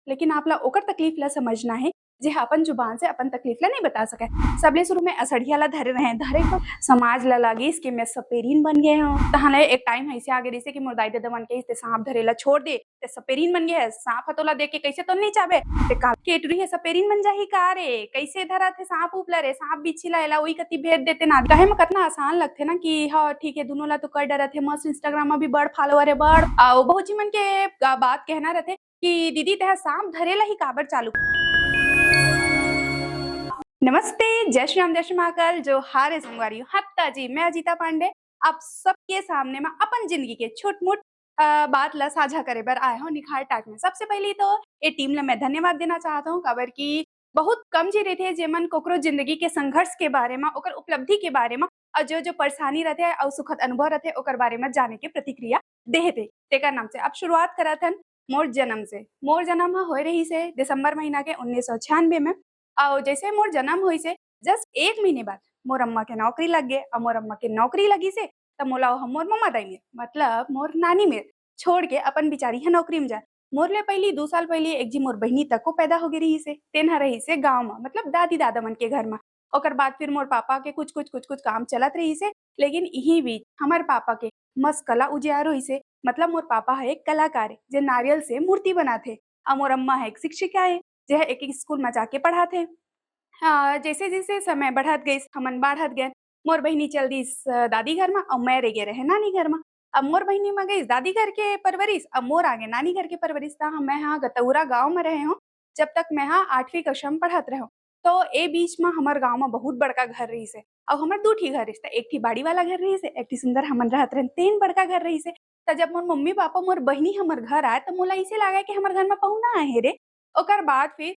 लेकिन आप ला ओकर तकलीफ ला समझना है जे अपन जुबान से अपन तकलीफ ला नहीं बता सके। सबले शुरू में असड़िया ला धरे रहे धरे को समाज ला लागिस कि मैं सपेरीन बन गए हूँ। तहां एक टाइम ऐसे आगे रही कि मोर दाई दादा मन के ते सांप धरे ला छोड़ दे ते सपेरीन बन गए है। सांप हतोला देख के कैसे तो नहीं चाहे ते का केटरी है सपेरीन बन जाही का रे कैसे धरा थे सांप उपला रे सांप बिछी ला वही कति भेद देते ना कहे में कितना आसान लगथे ना कि हाँ ठीक है दोनों ला तो कर डरत है। मस्त इंस्टाग्राम में भी बड़ फॉलोअर है बड़ और बहुत जी मन के बात कहना रहते कि दीदी तेहा सांप धरेला ही काबर चालू। नमस्ते, जय श्री राम, जय श्री महाकाल, जो हारे संगवारी हत्ता जी मैं अजीता पांडे आप सबके सामने में अपन जिंदगी के छोट मोट बात ला साझा करे बर आए हो निखार टाक में। सबसे पहले तो ये टीम ला मैं धन्यवाद देना चाहता हूँ काबर की बहुत कम जी रहते हैं जेमन कोकरो जिंदगी के संघर्ष के बारे में ओकर उपलब्धि के बारे में और जो जो परेशानी रहते हैं और सुखद अनुभव रहते हैं ओकर बारे में जाने के प्रतिक्रिया देते तेकर नाम से। अब शुरुआत करत हन मोर जन्म से। मोर जन्म हो रही से दिसंबर महीना के 1996 में और जैसे मोर जन्म हुई से जस्ट 1 महीने बाद मोर अम्मा के नौकरी लग गए और मोर अम्मा के नौकरी लगी से तब मोला हम मोर मम्मा दाई मेर मतलब मोर नानी मेर छोड़ के अपन बिचारी है नौकरी में जाए। मोर ले पहली 2 साल पहले एक जी मोर बहनी तक को पैदा हो गई रही से तेन रही से गाँव में मतलब दादी दादा मन के घर में। ओकर बाद फिर मोर पापा के कुछ काम चलत रही से लेकिन यही बीच हमारे पापा के मस्त कला उजियार हुई से मतलब मोर पापा है एक कलाकार है जो नारियल से मूर्ति बनाते और मोर अम्मा है एक शिक्षिका है जो है एक स्कूल में जाके पढ़ाते। हाँ, जैसे जैसे समय बढ़त गई हमन बढ़त गए मोर बहिनी चल दी दादी घर में और मैं रह गए रहे नानी घर में। अब मोर बहिनी में गई दादी घर के परवरिश अब मोर आगे नानी घर के परवरिश था। मैं हाँ गतौरा गांव में रहे हूँ जब तक मैं हाँ 8वीं कक्षा में पढ़त रहे। तो ए बीच में हमार गांव में बहुत बड़का घर रही से और हमार 2 ठी घर रिश्ता एक ठी बाड़ी वाला घर रही से एक ठी सुंदर हमन रहत रहे 3 बड़का घर रही से। तो जब मोर मम्मी पापा मोर बहिनी हमार घर आए तो मोला ऐसे लगा कि हमार घर में पहुना है रे। ओकर बाद फिर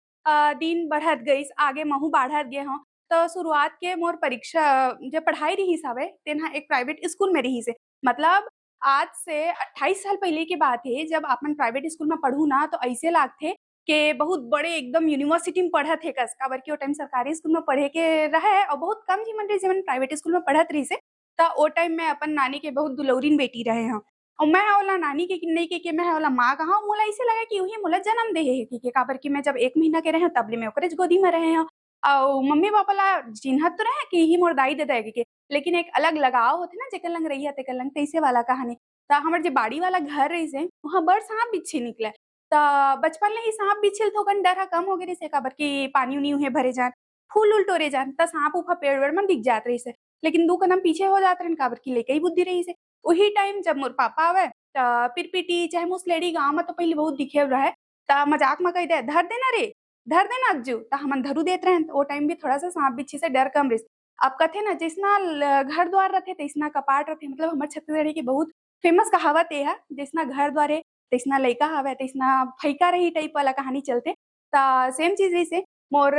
दिन बढ़त गईस आगे महू बढ़त गे हूँ। तो शुरुआत के मोर परीक्षा जब पढ़ाई रही हवे तेन एक प्राइवेट स्कूल में रही से मतलब आज से 28 साल पहले की बात है जब अपन प्राइवेट स्कूल में पढ़ू ना तो ऐसे लागथे कि बहुत बड़े एकदम यूनिवर्सिटी में पढ़त है कस काबर के ओ टाइम सरकारी स्कूल में पढ़े के रहे और बहुत कम ही मन रही जेमन प्राइवेट स्कूल में पढ़त रही से। त ओ टाइम में अपन नानी के बहुत दुलौरीन बेटी रहे हूँ और मैं ओला नानी के नहीं के मैं ओला माँ कहा मोला ऐसे लगा कि वही मोला जन्म दे है कि काबर की मैं जब 1 महीना के रहे तबले में ओकरे गोदी में रहे हूँ और मम्मी पापा ला चिन्हत तो रहे कि ही मोर दाई दादा के लेकिन एक अलग लगाव होते ना जेकर लंग रही है तेकर लंग तैसे वाला कहानी। त हमर जे बाड़ी वाला घर रही से वहाँ बड़ सांप बिच्छी निकले त बचपन ले ही सांप बिच्छिल तो कन डर कम हो गई से काबर की पानी उनी उहे भरे जान फूल उल तोड़े जान त सांप उफा पेड़ वेड़ में दिख जात रही से लेकिन 2 कदम पीछे हो जात रहे काबर की लेके ही बुद्धि रही से। वही टाइम जब मोर पापा आवे पिरपिटी चाहे मुसलेड़ी गाँव में तो पहले बहुत दिखे रहे त मजाक में कह दे धर देना रे धर देना अज्जू त हमन धरू देत रहे ओ टाइम भी थोड़ा सा सांप बिच्छी से डर कम रिस। अब कथे ना जिसना घर द्वार रथे तैसना कपाट रथे मतलब हमारे छत्तीसगढ़ की बहुत फेमस कहावत ये है जिसना घर द्वार है तैसना लइका हवे तैसना फैका रही टाइप वाला कहानी चलते। त सेम चीज जैसे मोर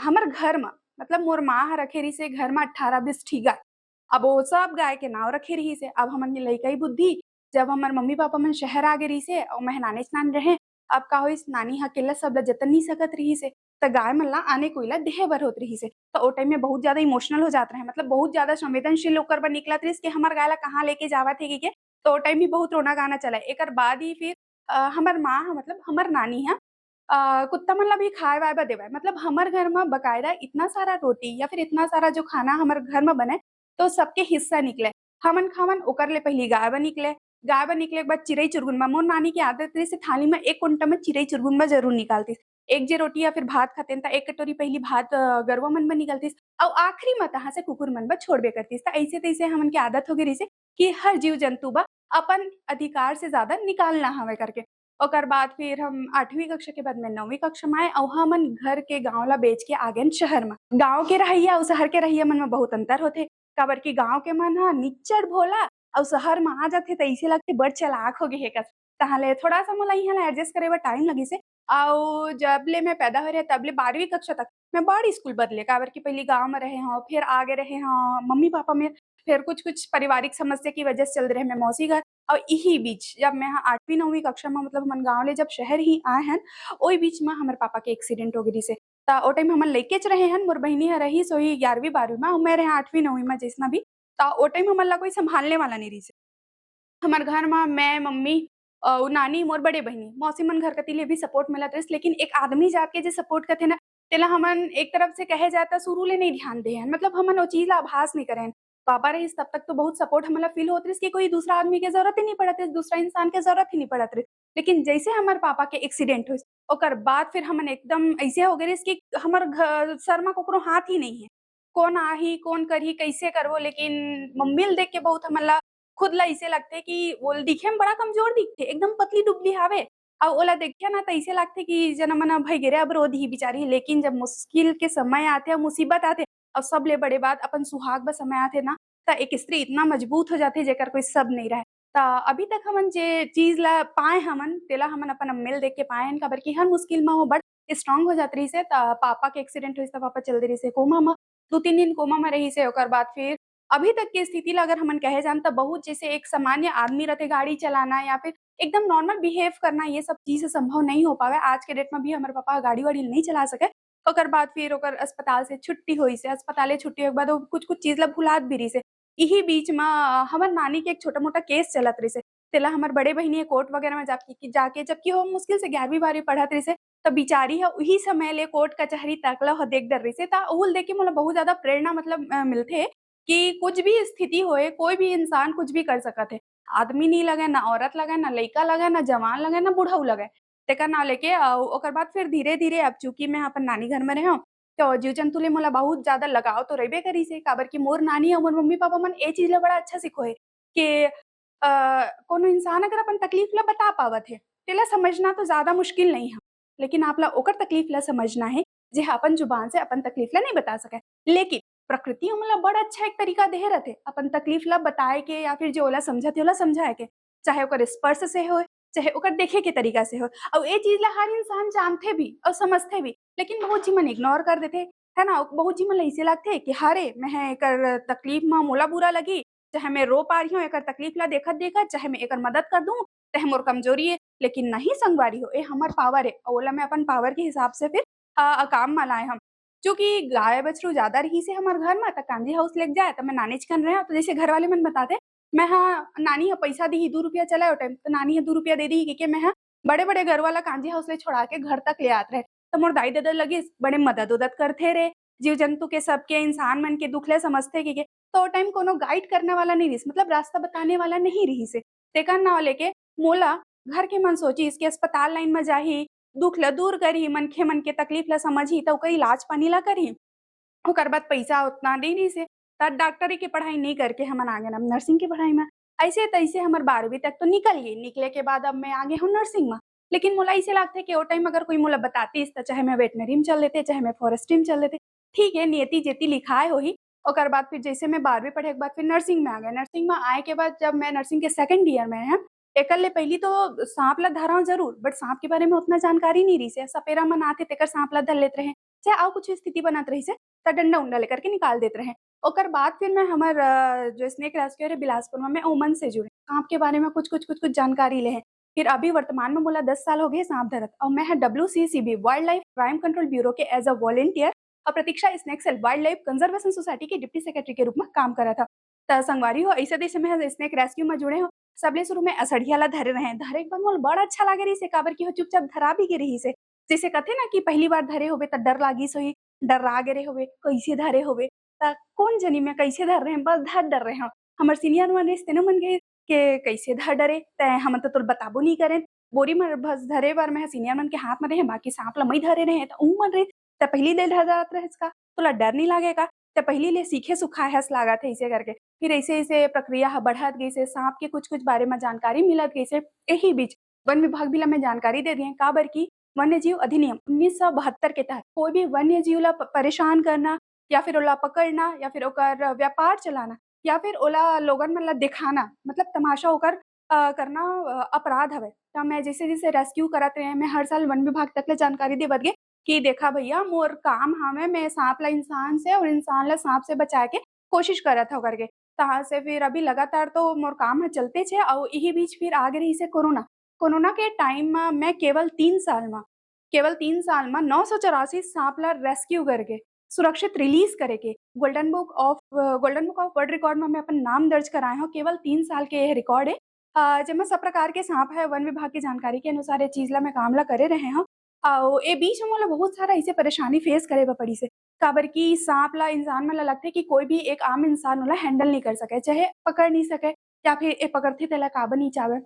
हमर घर में मतलब मोर माँ ह रखे रही से घर में 18-20 ठी गाय। अब वो सब गाय के नाव रखे रही से अब हमन के लइका ही बुद्धि जब हमार मम्मी पापा मन शहर आ गए रही से और मेहनाने स्नान रहे अब का होइस नानी ह अकेला सब ला जतन नहीं सकत रही से त गाय मन ला आने कोई ला देहे बर होत रही से। तो ओ टाइम में बहुत ज्यादा इमोशनल हो जात रहे मतलब बहुत ज्यादा संवेदनशील होकर बर निकलत रही कि हमार गाय ला कहाँ लेके जावत है के तो ओ टाइम भी बहुत रोना गाना चला। एकर बाद ही फिर हमर माँ मतलब हमर नानी है कुत्ता मन ला भी खाए वाए बर देवय मतलब हमर घर में बकायदा इतना सारा रोटी या फिर इतना सारा जो खाना हमर घर में बने तो सबके हिस्सा निकले हमन खावन ओकर ले पहली गाय बा निकले गाय बा निकले के बाद चिरई चुरगुन मोर नानी की आदत रही से थाली में 1 कुंटा में चिरई चुरगुन जरूर निकालतीस। एक जे रोटी या फिर भात खातेन त 1 कटोरी पहली भात गरवा मन में निकलतीस और आखिरी में तहाँ से कुकुर मन ब छोड़बे करतीस। त ऐसे तैसे हमन की आदत हो गई रही से कि हर जीव जंतु बा अपन अधिकार से ज्यादा निकालना हवे करके। ओकर बाद फिर हम 8वीं कक्षा के बाद मैं 9वीं कक्षा में आए और हमन घर के गाँव ला बेच के आ गए शहर में। गाँव के रहैया और शहर के रहैया मन में बहुत अंतर होथे काबर की गाँव के मन ह निच्चड़ भोला और शहर में आ जाथे त ऐसे लगथे बड़ चालाक हो गे हे कस तहाँले थोड़ा सा मोला इहाँ ला एडजस्ट करे बर टाइम लगिस हे। और जब ले मैं पैदा होए रहे तब ले 12वीं कक्षा तक मैं बड़ स्कूल बदले काबर की पहले गाँव में रहे हव फिर आगे रहे हव मम्मी पापा में फिर कुछ पारिवारिक समस्या की वजह से चल रहे मैं मौसी घर और यही बीच जब मैं 8वीं 9वीं कक्षा में मतलब हमन गाँव ले जब शहर ही आए हैं ओई बीच में हमारे पापा के एक्सीडेंट हो गई से त ओ टाइम हमन लइके च रहे हन मोर बहिनी ह रही सोई 11वीं 12वीं में और मैं रहे 8वीं 9वीं में जैसना भी त ओ टाइम हमन ला कोई संभालने वाला नहीं रही से। हमारे घर में मैं मम्मी उ नानी मोर बड़े बहिनी, मौसी मन घर कती ले भी सपोर्ट मिलत रहिस, लेकिन एक आदमी जात के जे सपोर्ट करथे ना, तेला हमन एक तरफ से कहे जाए त शुरू ले नहीं ध्यान देहन, मतलब हमन ओ चीज़ ला आभास नहीं करेन। पापा रहिस तब तक तो बहुत सपोर्ट हमन ला फ़ील होत रहिस कि कोई दूसरा आदमी के ज़रूरत ही नहीं पड़त रहिस, दूसरा इंसान के ज़रूरत ही नहीं पड़त रहिस। लेकिन जइसे हमर पापा के एक्सीडेंट होइस, ओकर बाद फिर हमन एकदम अइसे हो गए रहिस कि हमर सर म ककरो हाथ ही नहीं हे। कौन आही, कौन करही, कैसे करबो? लेकिन मम्मी ल देख के बहुत हमन ला खुद ल अइसे लगथे कि ओल दिखे म बड़ा कमज़ोर दिखथे, एकदम पतली-दुबली हावे अउ ओला देखिया ना त अइसे लागथे कि जना मना भई गे रे अब रो दिही बिचारी। लेकिन जब मुश्किल के समय आथे अउ मुसीबत आथे अउ सबले बड़े बात अपन सुहाग ब समय आथे ना, त एक स्त्री इतना मजबूत हो जाथे जेकर कोई सब नहीं रहय। त अभी तक हमन जे चीज़ ल पाए हमन, तेला हमन अपन अम्मी ल देख के पाए हन, काबर कि हर मुश्किल म वो बड़ स्ट्रॉन्ग हो जात रहिस हे। त पापा के एक्सीडेंट होइस त पापा चल दे रहिस हे कोमा म, 2-3 दिन कोमा म रहिस हे, ओकर बाद फिर अभी तक के स्थिति ला अगर हमन कहे जान त बहुत जैसे एक सामान्य आदमी रथे गाड़ी चलाना या फिर एकदम नॉर्मल बिहेव करना, ये सब चीज़ संभव नहीं हो पावे। आज के डेट में भी हमर पापा गाड़ी-वाड़ी नहीं चला सके। ओकर बाद फिर ओकर अस्पताल से छुट्टी होइस हे, अस्पताले छुट्टी होए के बाद ओ कुछ-कुछ चीज़ ला भुलात भी रहिस हे। इही बीच म हमर नानी के एक छोटा-मोटा केस चलत रहिस हे, तेला हमर बड़े बहिनी ह कोर्ट वगैरह में जाके जबकि वो मुश्किल से 11वीं-12वीं पढ़त रहिस हे, त बिचारी ह उही समय ले कोर्ट कचहरी तक ल ह देख डर रहिस हे। त ओहू ल देख के मोला बहुत ज़्यादा प्रेरणा मतलब मिलथे कि कुछ भी स्थिति होए, कोई भी इंसान कुछ भी कर सकत हे। आदमी नहीं लगय, ना औरत लगय, ना लइका लगय, ना जवान लगय, ना बुढ़ऊ लगय। तेकर नाव लेके ओकर बाद फिर धीरे-धीरे अब चूँकि मैं अपन नानी घर में रेहव, तो जीव-जंतु ले मोला बहुत ज़्यादा लगाव तो रहिबे करिस हे, काबर कि मोर नानी अउ मोर मम्मी-पापा मन ए चीज़ ला बड़ा अच्छा सिखोए के कोनो इंसान अगर अपन तकलीफ ला बता पावत हे, तेला समझना तो ज़्यादा मुश्किल नहीं ह। लेकिन आप ला ओकर तकलीफ ला समझना हे, जेहा अपन जुबान से अपन तकलीफ ला नहीं बता सकय। लेकिन प्रकृति हमन ला बड़ा अच्छा एक तरीका देहे रथे, अपन तकलीफ ला बताए के या फिर जो ओला समझत हे ओला समझाए के। चाहे ओकर स्पर्श से होए, चाहे ओकर देखे के तरीका से होए। अउ ए चीज़ ला हर इंसान जानथे भी अउ समझथे भी, लेकिन बहुत झी मन इग्नोर कर देथे, है ना? बहुत झी मन ल अइसे लागथे कि हरे मैं एकर तकलीफ म मोला बुरा लगी, चाहे मैं रो पा रही हूँ एकर तकलीफ ला देखत-देखत, चाहे मैं एकर मदद कर दूँ, तेह मोर कमजोरी ए। लेकिन नहीं संगवारी हो, ए हमर पावर ए अउ ओला मैं अपन पावर के हिसाब से फिर काम म लाए हव। चूँकि गाय बछरू ज़्यादा रहिस हे हमर घर म, त कांजी हाउस लेग जाए त मैं नानीच कन रेहेव, तो जइसे घरवाले मन बताथे, मैं हा नानी ह पैसा दिही ₹2 चलय ओ टाइम, तो नानी ह ₹2 दे दिही कहिके मैं हा बड़े-बड़े गरूवा ल कांजी हाउस ले छोड़ा के घर तक ले आत रहें। तो मोर दाई-ददा लगिस बड़े मदद-उदद करथे रे, जीव-जंतु के सबके इंसान मन के दुःख ले समझथे कहिके। तो ओ टाइम कोनो गाइड करने वाला नहीं रिहिस, मतलब रास्ता बताने वाला नहीं रिहिस हे। तेकर नांव लेके मोला घर के मन सोचिस कि अस्पताल लाइन म जाही, दुःख ल दूर करही, मनखे मन के तकलीफ ल समझही त ओकर इलाज-पानी ल करही। ओकर बाद पैसा उतना नहीं रहिस हे, त डॉक्टरी के पढ़ाई नहीं करके हमन आ गेन अब नर्सिंग के पढ़ाई में। ऐसे-तइसे हमर 12वीं तक तो निकल गे, निकले के बाद अब मैं आगे हूँ नर्सिंग म। लेकिन मोला अइसे लागथे कि ओ टाइम अगर कोई मोला बतातिस त चाहे मैं वेटनरी में चल देते, चाहे मैं फॉरेस्ट्री में चल देते। ठीक है, नियति-जेती लिखाए होही। ओकर बाद फिर जइसे मैं 12वीं पढ़े के बाद फिर नर्सिंग में आ गए। नर्सिंग में आए के बाद जब मैं नर्सिंग के 2nd ईयर में हयम, एकर ले पहिली तो साँप ल धरव ज़रूर, बट साँप के बारे में उतना जानकारी नहीं रिहिस हे। सपेरा मन आथे तेकर साँप ल धर लेत रहें, चाहे अउ कुछ स्थिति बनत रहिस हे, त डंडा-उंडा लेकर के निकाल देत रहें। ओकर बाद फिर मैं हमर जो स्नेक रेस्क्यूअर है बिलासपुर में, मैं ओमन से जुड़े। साँप के बारे में कुछ-कुछ जानकारी लेहें। फिर अभी वर्तमान में मोला 10 साल हो गए साँप धरत और मैं है WCCB wild life crime control bureau के एज़ अ वॉलंटियर और Pratiksha snake cell wild life conservation society के डिप्टी सेक्रेटरी के रूप में काम करत ह। त संगवारी हो अइसे तइसे मैं स्नेक रेस्क्यू में जुड़े हो। सबले शुरू में असड़िया ला धरे रहें, धरे के बाद मोला बड़ा अच्छा लागे रहिस हे, काबर की ओ चुपचाप धरा भी गे रहिस हे। जइसे कथे ना कि पहली बार धरे होबे त डर लागिस होही, डरा गे रहे होबे, कइसे धरे होबे, त कोन जनी मैं कइसे धर रहें, बस धर डर रहे हव। हमर सीनियर मन रहिस तेनो मन कहिस के कइसे धर डरे, तैं हमन तो तोर बताबो नहीं करेन। बोरी म बस धरे बर मैं सीनियर मन के हाथ में रहें, बाकी साँप ल मैं धरे रहें, त उ मन रहिस, "त पहिली ले डरत रहिस का? तोला डर नहीं लागे का? त पहिली ले सीखे सुखाए हस लागत हे," अइसे करके। फिर अइसे-अइसे प्रक्रिया ह बढ़त गइस हे, साँप के कुछ-कुछ बारे में जानकारी मिलत गइस हे। एही बीच वन विभाग भी ल मैं जानकारी दे दिए काबर की वन्य जीव अधिनियम 1972 के तहत कोई भी वन्य जीव ला परेशान करना या फिर ओला पकड़ना या फिर ओकर व्यापार चलाना या फिर ओला लोगन मन ला दिखाना, मतलब तमाशा ओकर करना अपराध हवे। त मैं जइसे-जइसे रेस्क्यू करत रेहे, मैं हर साल वन विभाग तक ले जानकारी देवत गे कि देखा भैया मोर काम हवे, मैं साँप ला इंसान से और इंसान ला साँप से बचाए के कोशिश करत हव करके। तहाँ से फिर अभी लगातार तो मोर काम ह चलतेच हे अउ इही बीच फिर आ गे रहिस हे कोरोना। कोरोना के टाइम म मैं केवल 3 साल में 984 साँप ला रेस्क्यू करके सुरक्षित रिलीज़ करे के golden book of world record में मैं अपन नाम दर्ज कराए हव। केवल 3 साल के यह रिकॉर्ड है जेमा सब प्रकार के साँप है, वन विभाग की जानकारी के अनुसार ए चीज़ ला मैं काम ला करे रहें हव। अउ ए बीच म मोला बहुत सारा अइसे परेशानी फेस करे बर पड़िस हे। काबर कि साँप ला इंसान मन ल लगथे कि कोई भी एक आम इंसान ओला हैंडल नहीं कर सकय, चाहे पकड़ नहीं सकय या फिर ए पकड़थे तेला काबर नहीं चावय।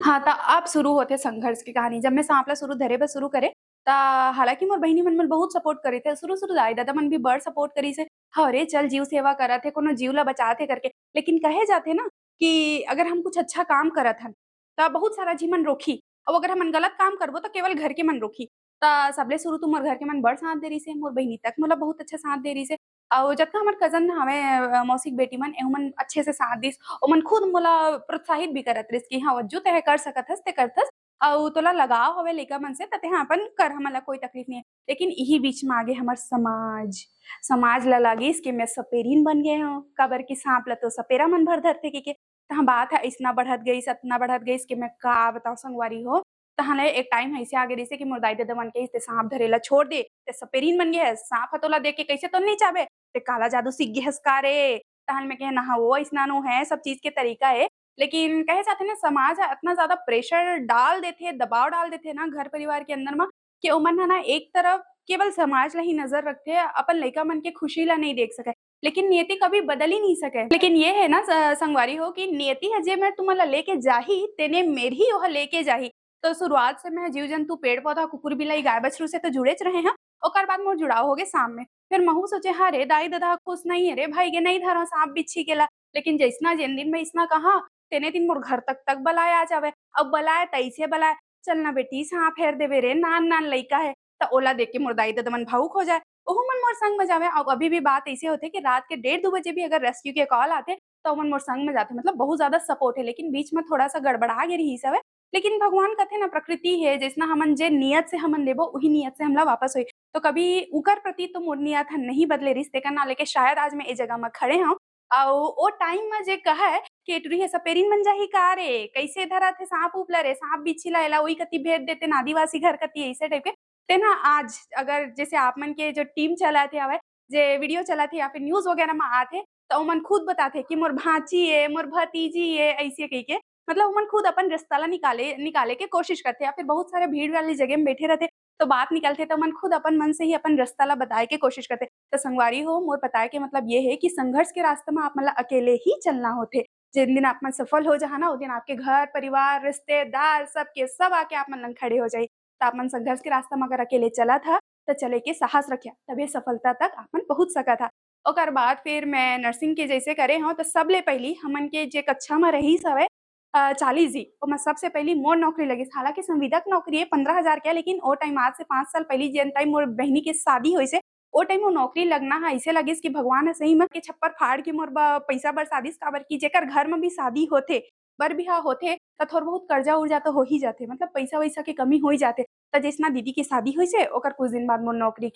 हाँ, त अब शुरू होथे संघर्ष की कहानी। जब मैं साँप ला धरे बर शुरू करे त हालाँकि मोर बहिनी मन बहुत सपोर्ट करे थे। शुरू-शुरू दाई-ददा मन भी बड़ सपोर्ट करिस हे। "अरे! चल जीव सेवा करत हे, कोनो जीव ला बचात हे" करके। लेकिन कहे जाथे ना कि अगर हम कुछ अच्छा काम करत हन, त बहुत सारा झी मन रोकही अउ अगर हमन गलत काम करबो त केवल घर के मन रोकही। त सबले शुरू तो मोर घर के मन बड़ साथ दे रिस हे, मोर बहिनी तक मोला बहुत अच्छा साथ दे रिस हे अउ जतका हमर कज़न हवय मौसी के बेटी मन एहू मन अच्छे से साथ दिस। ओमन खुद मोला प्रोत्साहित भी करत रहिस कि हाँ, वज्जू तेहा कर सकत हस ते करथस अउ तोला लगाव हवय लइका मन से त तेहा अपन कर, हमन ला कोई तकलीफ नहीं है। लेकिन इही बीच म आगे हमर समाज। समाज ल लागिस कि मैं सपेरीन बन गे हव, काबर कि साँप ल तो सपेरा मन भर धरथे कहिके। तहाँ बात ह अइसना बढ़त गइस, अतना बढ़त गइस कि मैं का बताओ संगवारी हो। तहाँ ले एक टाइम अइसे आगे रहिस हे कि मोर दाई-ददा मन कहिस ते साँप धरे ल छोड़ दे, ते सपेरीन बन गे हस, साँप ह तोला देख के कइसे तोल नहीं चाबे, ते काला जादू सीख गे हस का रे? तहन मैं कहे ना हो अइसना नो है, सब चीज़ के तरीका हे। लेकिन कहे जाथे ना समाज ह अतना ज़्यादा प्रेशर डाल देथे, दबाव डाल देथे ना घर परिवार के अंदर म कि ओमन ह ना एक तरफ केवल समाज ला ही नज़र रखथे, अपन लइका मन के खुशी ला नहीं देख सकय। लेकिन नियति कभी बदल ही नहीं सकय। लेकिन ये है ना संगवारी हो कि नियति ह जेमें तुमन ला लेके जाही, तेने मेर ही ओहा लेके जाही। तो शुरुआत से मैं जीव-जंतु, पेड़-पौधा, कुकुर-बिलाई, गाय-बछरू से तो जुड़ेच रहे हैं। ओकर बाद मोर जुड़ाव होगे साँप में। फिर महू सोचे हरे दाई-ददा ह खुश नहीं है रे भाई गे नहीं धरव साँप-बिच्छी के ला। लेकिन जइसना जेन दिन में अइसना कहा, तेने दिन मोर घर तक बलाए आ जावय। अब बलाए तइसे बलाए, "चल ना बेटी साँप हेर देबे रे, नान-नान लइका है।" त ओला देख के मोर दाई-ददा मन भावुक हो जाए। ओहू मन मोर संग में जावय। अब अभी भी बात अइसे होथे कि रात के डेढ़ 2 बजे भी अगर रेस्क्यू के कॉल आथे, त ओमन मोर संग में जाथे। मतलब बहुत ज़्यादा सपोर्ट है, लेकिन बीच में थोड़ा-सा गड़बड़ा गे रिहिस हवय। लेकिन भगवान कथे ना प्रकृति है, जइसना हमन जे नियत से हमन लेबो, उही नियत से हमला वापस होही। तो कभी उकर प्रति तो मोर नियत ह नहीं बदले रिहिस, तेकर नाम लेके शायद आज मैं ए जगह म खड़े हव। अउ ओ टाइम म जे कहय के टुरी ह सपेरीन बन जाही का रे? कइसे धरत हे साँप-ऊप ल रे? साँप-बिच्छी ल एला ओई कति भेज देतेन आदिवासी घर कति अइसे टाइप के। ते ना आज अगर जैसे आप मन के जो टीम चलत हे हवय, जे वीडियो चलत हे या फिर न्यूज़ वगैरह म आत हे, त ओमन खुद बताथे कि मोर भांची ए, मोर भतीजी ए, अइसे कहिके। मतलब ओमन खुद अपन रिश्ता ला निकाले निकाले के कोशिश करथे या फिर बहुत सारे भीड़ वाली जगह में बैठे रहथे, तो बात निकलथे त ओमन खुद अपन मन से ही अपन रिश्ता ला बताए के कोशिश करथे। तो संगवारी हो मोर बताए के मतलब ये है कि संघर्ष के रास्ते में आप मन ला अकेले ही चलना होथे। जेन दिन आप मन सफल हो जाहा ना, ओ दिन आपके घर, परिवार, रिश्तेदार सब के सब आके आप मन लंग खड़े हो जाही। त आप मन संघर्ष के रास्ता में अगर अकेले चलत ह, त चले के साहस रखिया, तभे सफलता तक आप मन पहुँच सकत ह। ओकर बाद फिर मैं नर्सिंग के जइसे करे हव, त सबले पहिली हमन के जे कक्षा म रहिस हवय 40 जी, ओमा सबसे पहिली मोर नौकरी लगिस। हालाँकि संविदा के नौकरी ए 15,000 के लेकिन ओ टाइम आज से 5 साल पहिली जेन टाइम मोर बहिनी के शादी होइस हे, ओ टाइम वो नौकरी लगना ह अइसे लगिस कि भगवान ह सही म के छप्पर फाड़ के मोर पइसा बरसा दिस। काबर कि जेकर घर म भी शादी होथे, बर-बिहाव होथे, त थोर बहुत कर्जा-उर्जा तो हो ही जाथे। मतलब पइसा-वइसा के कमी हो ही जाथे। त जइसना दीदी के शादी होइस हे, ओकर कुछ दिन बाद मोर नौकरी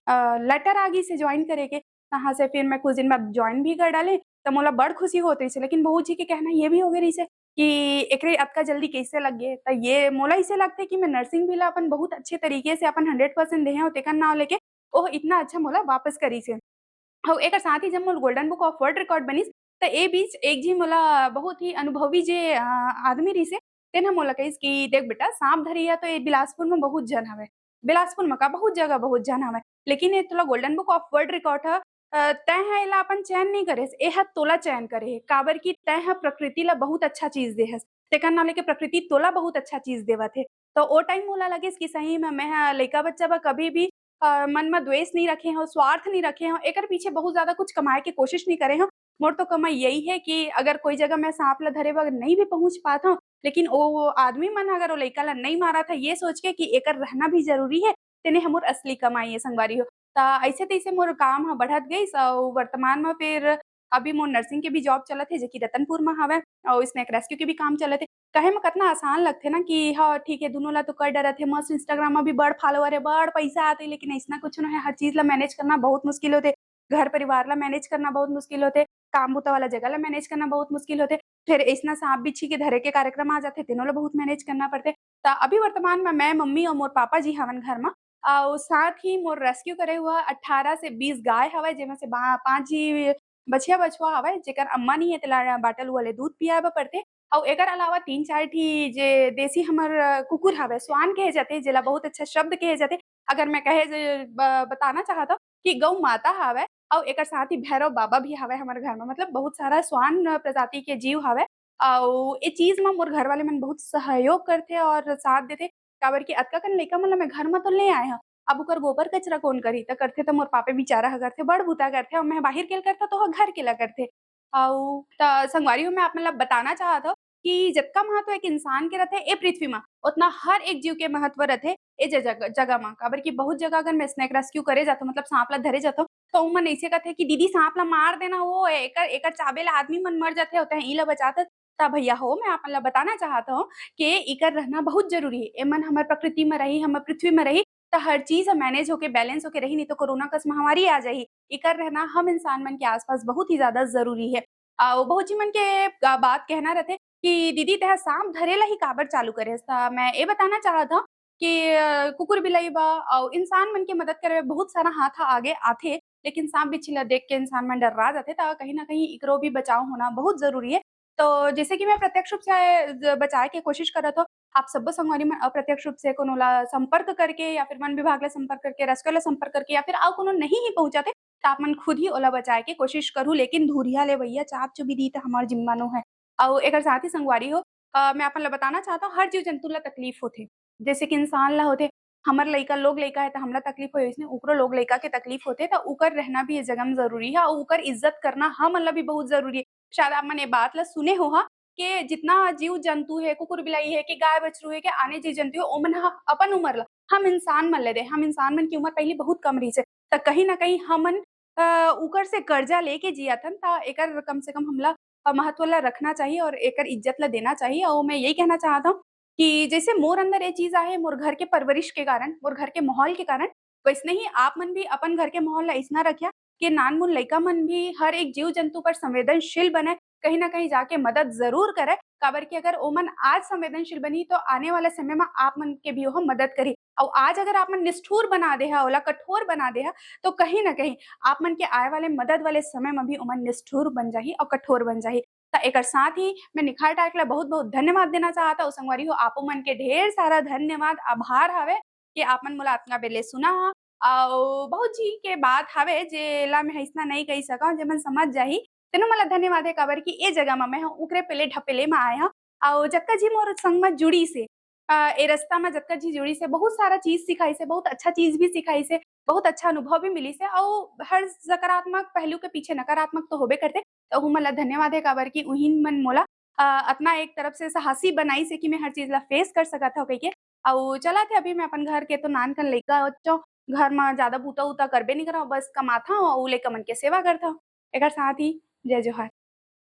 लेटर आ गिस हे जॉइन करे के। तहाँ से फिर मैं कुछ दिन बाद जॉइन भी कर डाले, त मोला बड़ खुशी होत रहिस हे। लेकिन बहू जी के कहना ये भी होगे रहिस हे कि एकरे अतका जल्दी कइसे लग गे? त ये मोला अइसे लगथे कि मैं नर्सिंग भी ला अपन बहुत अच्छे तरीके से अपन 100% देहे हव तेकर नांव लेके, ओह इतना अच्छा मोला वापस करिस हे। अउ एकर साथ ही जब मोर golden book of world record बनिस, त ए बीच एक झी मोला बहुत ही अनुभवी जे आदमी रहिस हे, तेन ह मोला कहिस कि देख बेटा साँप धरे ह तो ए बिलासपुर में बहुत झन हवय। बिलासपुर म का बहुत जगह बहुत झन हवय। लेकिन ए तोला golden book of world record ह तैं ह एला अपन चयन नहीं करेस, ए ह तोला चयन करे हे। काबर कि तैं ह प्रकृति ला बहुत अच्छा चीज़ दे हस। तेकर नाम लेके प्रकृति तोला बहुत अच्छा चीज़ देवत हे। तो ओ टाइम मोला लगिस कि सही में मैं ह लइका बच्चा बर कभी भी मन म द्वेष नहीं रखे हव, स्वार्थ नहीं रखे हव, एकर पीछे बहुत ज़्यादा कुछ कमाए के कोशिश नहीं करे हव। मोर तो कमाई यही है कि अगर कोई जगह मैं साँप ल धरे बर नहीं भी पहुँच पात हव, लेकिन ओ आदमी मन अगर ओ लइका ला नहीं मारत है, ये सोच के कि एकर रहना भी ज़रूरी है, तेने ह मोर असली कमाई है संगवारी हो। त अइसे-तइसे मोर काम ह बढ़त गइस अउ वर्तमान में फिर अभी मोर नर्सिंग के भी जॉब चलत हे, जेकी रतनपुर में हवय अउ स्नेक रेस्क्यू के भी काम चलत हे। कहे में कतना आसान लगथे ना कि हाँ, ठीक है दुनो ला तो कर डरत हे, मस्त इंस्टाग्राम में भी बड़ फॉलोवर हे, बड़ पइसा आथे, लेकिन अइसना कुछ नो है, हर चीज़ ला मैनेज करना बहुत मुश्किल होथे। घर परिवार ला मैनेज करना बहुत मुश्किल होथे, काम बूता वाला जगह ला मैनेज करना बहुत मुश्किल होथे। फिर अइसना साँप-बिच्छी के धरे के कार्यक्रम आ जाथे, तेनो ला बहुत मैनेज करना पड़थे। त अभी वर्तमान में मैं, मम्मी अउ मोर पापा जी हवन घर म अउ साथ ही मोर रेस्क्यू करे हुआ 18 से 20 गाय हवय, जेमा से 5 झी बछिया-बछवा हवय, जेकर अम्मा नहीं हे तेला बाटल हुआ ले दूध पियाए बर पड़थे। अउ एकर अलावा 3-4 ठी जे देसी हमर कुकुर हवय, श्वान केहे जाथे जेला बहुत अच्छा शब्द केहे जाथे। अगर मैं कहे जे बताना चाहत हव कि गौ माता हवय अउ एकर साथ ही भैरव बाबा भी हवय हमर घर म। मतलब बहुत सारा श्वान प्रजाति के जीव हवय अउ ए चीज़ म मोर घरवाले मन बहुत सहयोग करथे और साथ देथे। काबर कि अतका कन लइका मन ल मैं घर म तो ले आए हव। अब ओकर गोबर कचरा कोन करही? त करथे त मोर पापा बिचारा ह करथे, बड़ बूता करथे अउ मैं बाहिर के ल करथव तो ओहा घर के ला करथे। अउ संगवारी हो मैं आप मन ल बताना चाहत हव कि जतका महत्व एक इंसान के रथे ए पृथ्वी म, ओतना हर एक जीव के महत्व रथे ए जगह म। काबर कि बहुत जगह अगर मैं स्नेक रेस्क्यू करे जाथव मतलब साँप ल धरे जाथव, तो ओमन अइसे कथे कि दीदी साँप ल मार देना हो, एकर एकर चाबे ल आदमी मन मर जाथे अउ तेहा इला बचाथस। त भैया हो मैं आप मन ल बताना चाहत हव कि एकर रहना बहुत ज़रूरी हे। एमन हमर प्रकृति म रही, हमर पृथ्वी म रही त हर चीज़ ह मैनेज होके बैलेंस होके रही, नहीं तो कोरोना कस महामारी आ जाही। एकर रहना हम इंसान मन के आस-पास बहुत ही ज़्यादा ज़रूरी हे। बहुत झी मन के बात कहना रथे कि दीदी तेहा साँप धरे ला ही काबर चालू करे हस? त मैं ए बताना चाहत हव कि कुकुर बिलाई बा अउ इंसान मन के मदद करे बर बहुत सारा हाथ ह आगे आथे, लेकिन साँप बिच्छी ल देख के इंसान मन डर्रा जाथे त कहीं न कहीं इकरो भी बचाव होना बहुत ज़रूरी है। तो जैसे कि मैं प्रत्यक्ष रूप से बचाए के कोशिश करत हव, आप सब्बो संगवारी मन अप्रत्यक्ष रूप से कोनो ला संपर्क करके या फिर वन विभाग ला संपर्क करके, रेस्क्यू ला संपर्क करके या फिर अउ कोनो नहीं ही पहुँचत हे, त आप मन खुद ही ओला बचाए के कोशिश करहु। लेकिन धुरिहा ले भैया चाप-चुबी दी त हमर जिम्मा नो है। अउ एकर साथ ही संगवारी हो मैं अपन ल बताना चाहत हव हर जीव-जंतु ल तकलीफ होथे। जैसे कि इंसान ल होथे, हमर लइका लोग लइका है त हमला तकलीफ होए अइसने ओकरो लोग लइका के तकलीफ होथे त ओकर रहना भी ए जगह म ज़रूरी है अउ ओकर इज़्ज़त करना हमन ल भी बहुत ज़रूरी है। शायद आप मन ए बात ल सुने होहा के जितना जीव-जंतु हे, कुकुर-बिलाई हे, के गाय-बछरू हे, के आने जीव-जंतु हे ओमन ह अपन उमर ल हम इंसान मन ल दे। हम इंसान मन की उमर पहिली बहुत कम रहिस हे, त कहीं न कहीं हमन ओकर से कर्जा लेके जियत हन त एकर कम से कम हमला महत्व ल रखना चाहिए और एकर इज़्ज़त ल देना चाहिए। अउ मैं यही कहना चाहत हव कि जैसे मोर अंदर ये चीज़ आहे मोर घर के परवरिश के कारण, मोर घर के माहौल के कारण, वैसने ही आप मन भी अपन घर के माहौल ल अइसना रखिया कि नान-मुन लइका मन भी हर एक जीव-जंतु पर संवेदनशील बनय, कहीं न कहीं जाके मदद ज़रूर करय। काबर कि अगर ओमन आज संवेदनशील बनही तो आने वाले समय म आप मन के भी ओहा मदद करही। अउ आज अगर आप मन निष्ठुर बना देहा, ओला कठोर बना देहा, तो कहीं न कहीं आप मन के आए वाले मदद वाले समय म भी ओमन निष्ठुर बन जाही अउ कठोर बन जाही। त एकर साथ ही मैं निखार टाइप ला बहुत-बहुत धन्यवाद देना चाहत हव। संगवारी हो आपो मन के ढेर सारा धन्यवाद, आभार हवे कि आप मन मोला अतना बेर ले सुना हा अउ बहुत झी के बात हवे जेला मैं अइसना नइ कहि सकव जेमन समझ जाही। तेनो मोला धन्यवाद हे काबर कि ए जगह म मैं ह उकरे पेले-ढपेले म आए हव अउ जतका झी मोर संग म जुड़िस हे ए रास्ता म जतका झी जुड़िस हे बहुत सारा चीज़ सिखाइस हे, बहुत अच्छा चीज़ भी सिखाइस हे, बहुत अच्छा अनुभव भी मिलिस हे अउ हर सकारात्मक पहलू के पीछे नकारात्मक तो होबे करथे। तहु मन ला धन्यवाद हे काबर कि उहीन मन मोला अतना एक तरफ से साहसी बनाइस हे कि मैं हर चीज़ ला फेस कर सकत हव कहिके। अउ चलत हे अभी मैं अपन घर के तो नान कन लइका बच्चों घर म जादा बूता-वूता करबे नइ करव, बस कमाथव अउ लइका मन के सेवा करथव। एकर साथ ही जय जोहार।